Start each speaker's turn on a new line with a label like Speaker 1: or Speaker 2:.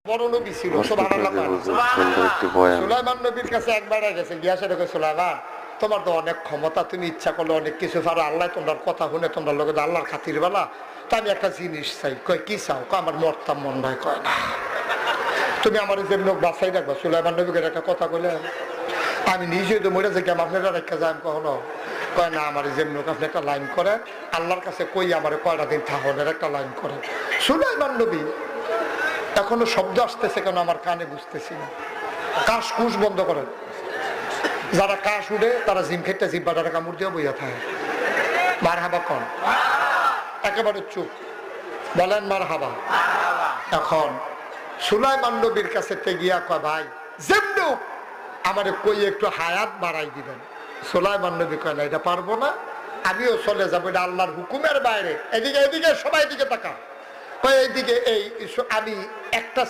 Speaker 1: বড় নবী ছিল সুবহানাল্লাহ। সুলাইমান নবীর কাছে একবার গেছে, জিজ্ঞাসা করে সুলাইমান তোমার তো অনেক ক্ষমতা, তুমি ইচ্ছা করলে অনেক কিছু পারো, আল্লাহ তোমার কথা শুনে তোমার লোক আল্লাহর খাতির বেলা, তো আমি একটা জিনিস চাই। কয় কি চাও? আমার মরতাম মন নয়। কয় না, তুমি আমার যে লোক বাঁচাই রাখবো। সুলাইমান নবীকে একটা কথা বলে, আমি নিজে তো মরে যাই, আপনারা রেখা যাই কখনো? কয় না, আমার যে লোক আপনি একটা লাইন করেন, আল্লাহর কাছে কই আমার কয়টা দিন থাহনের একটা লাইন করেন। সুলাইমান নবী এখনো শব্দ আসতেছে কেন আমার কানে বুঝতেছি না। কাশ কুশ বন্ধ করেন। যারা কাশ উঠে তারা জিম খেতে জিব্বাটা কামড় দিয়ে বইয়া থাকে। মার হাবা কন, একেবারে চুপ, বলেন মার হাবা। এখন সুলাইমান নবীর কাছে গিয়া কয় ভাই যেমন আমারে কই একটু হায়াত বাড়াই দিবেন। সুলাইমান নবী কয় না, এটা পারবো না, আমিও চলে যাবো, এটা আল্লাহর হুকুমের বাইরে। এদিকে এদিকে সবাই এদিকে তাকা। এইদিকে এই আমি একটা